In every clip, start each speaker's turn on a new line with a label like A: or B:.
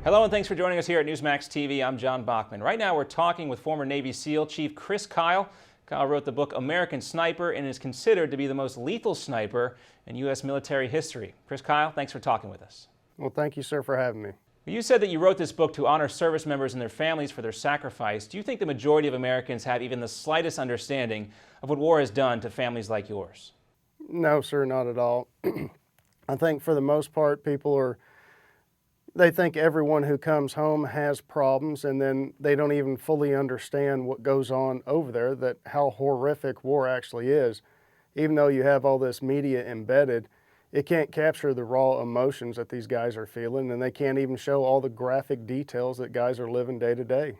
A: Hello and thanks for joining us here at Newsmax TV. I'm John Bachman. Right now we're talking with former Navy SEAL Chief Chris Kyle. Kyle wrote the book American Sniper and is considered to be the most lethal sniper in U.S. military history. Chris Kyle, thanks for talking with us.
B: Well, thank you, sir, for having me.
A: You said that you wrote this book to honor service members and their families for their sacrifice. Do you think the majority of Americans have even the slightest understanding of what war has done to families like yours?
B: No, sir, not at all. I think for the most part, they think everyone who comes home has problems, and then they don't even fully understand what goes on over there, that how horrific war actually is. Even though you have all this media embedded, it can't capture the raw emotions that these guys are feeling, and they can't even show all the graphic details that guys are living day to day.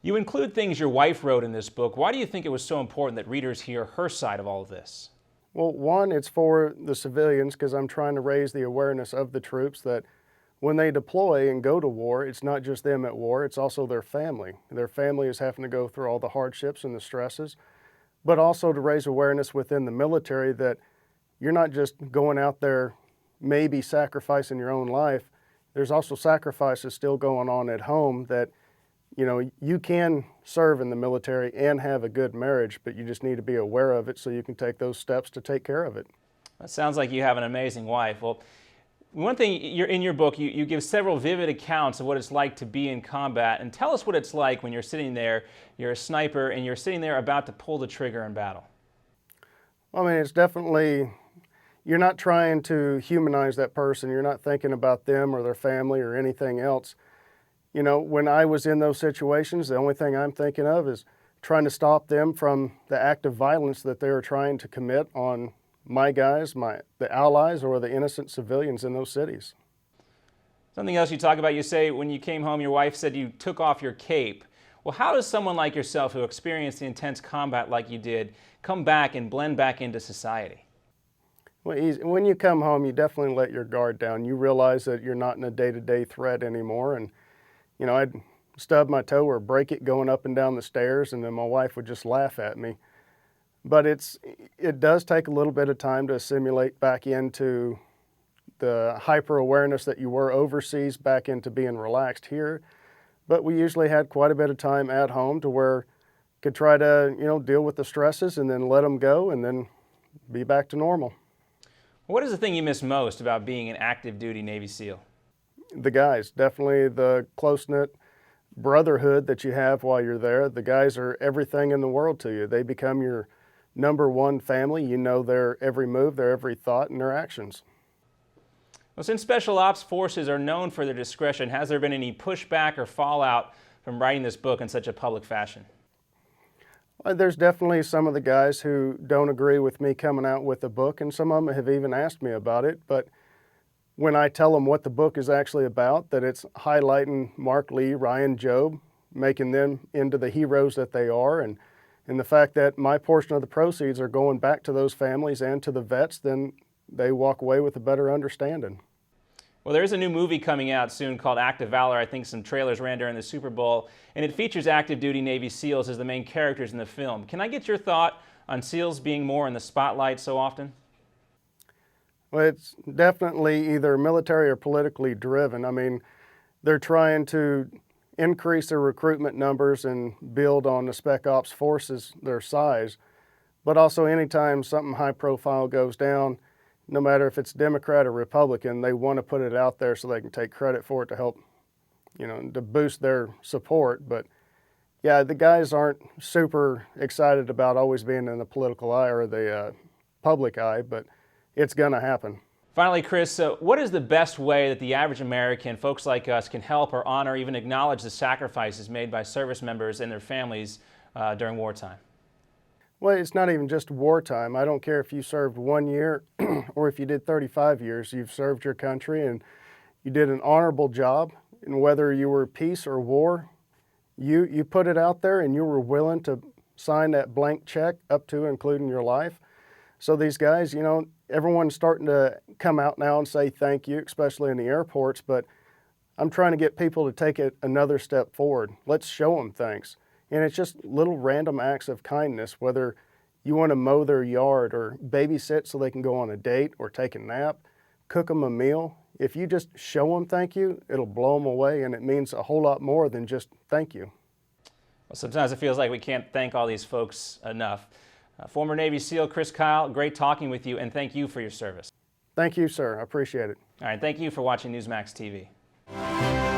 A: You include things your wife wrote in this book. Why do you think it was so important that readers hear her side of all of this?
B: Well, one, it's for the civilians, because I'm trying to raise the awareness of the troops that when they deploy and go to war, it's not just them at war, it's also their family. Their family is having to go through all the hardships and the stresses, but also to raise awareness within the military that you're not just going out there maybe sacrificing your own life. There's also sacrifices still going on at home that, you know, you can serve in the military and have a good marriage, but you just need to be aware of it so you can take those steps to take care of it.
A: That sounds like you have an amazing wife. Well, one thing, in your book, you give several vivid accounts of what it's like to be in combat. And tell us what it's like when you're sitting there, you're a sniper, and you're sitting there about to pull the trigger in battle.
B: I mean, it's definitely, you're not trying to humanize that person. You're not thinking about them or their family or anything else. You know, when I was in those situations, the only thing I'm thinking of is trying to stop them from the act of violence that they were trying to commit on my guys, the allies, or the innocent civilians in those cities.
A: Something else you talk about, you say when you came home, your wife said you took off your cape. Well, how does someone like yourself who experienced the intense combat like you did come back and blend back into society?
B: Well, when you come home, you definitely let your guard down. You realize that you're not in a day-to-day threat anymore. And, you know, I'd stub my toe or break it going up and down the stairs, and then my wife would just laugh at me. But it does take a little bit of time to assimilate back into the hyper-awareness that you were overseas, back into being relaxed here. But we usually had quite a bit of time at home to where could try to, you know, deal with the stresses and then let them go and then be back to normal.
A: What is the thing you miss most about being an active duty Navy SEAL?
B: The guys, definitely the close-knit brotherhood that you have while you're there. The guys are everything in the world to you. They become your number one family. You know their every move, their every thought, and their actions.
A: Well, since Special Ops forces are known for their discretion, has there been any pushback or fallout from writing this book in such a public fashion?
B: There's definitely some of the guys who don't agree with me coming out with a book, and some of them have even asked me about it. But when I tell them what the book is actually about, that it's highlighting Mark Lee, Ryan, Job, making them into the heroes that they are, and the fact that my portion of the proceeds are going back to those families and to the vets, then they walk away with a better understanding.
A: Well, there is a new movie coming out soon called Act of Valor. I think some trailers ran during the Super Bowl, and it features active duty Navy SEALs as the main characters in the film. Can I get your thought on SEALs being more in the spotlight so often?
B: Well, it's definitely either military or politically driven. I mean, they're trying to increase their recruitment numbers and build on the Spec Ops forces, their size. But also anytime something high profile goes down, no matter if it's Democrat or Republican, they want to put it out there so they can take credit for it to help, you know, to boost their support. But yeah, the guys aren't super excited about always being in the political eye or the public eye, but it's going to happen.
A: Finally, Chris, what is the best way that the average American, folks like us, can help or honor, even acknowledge the sacrifices made by service members and their families during wartime?
B: Well, it's not even just wartime. I don't care if you served 1 year or if you did 35 years. You've served your country and you did an honorable job. And whether you were peace or war, you put it out there and you were willing to sign that blank check up to including your life. So these guys, you know, everyone's starting to come out now and say thank you, especially in the airports, but I'm trying to get people to take it another step forward. Let's show them thanks. And it's just little random acts of kindness, whether you want to mow their yard or babysit so they can go on a date or take a nap, cook them a meal, if you just show them thank you, it'll blow them away, and it means a whole lot more than just thank you.
A: Well, sometimes it feels like we can't thank all these folks enough. Former Navy SEAL Chris Kyle, great talking with you, and thank you for your service.
B: Thank you, sir. I appreciate it.
A: All right, thank you for watching Newsmax TV.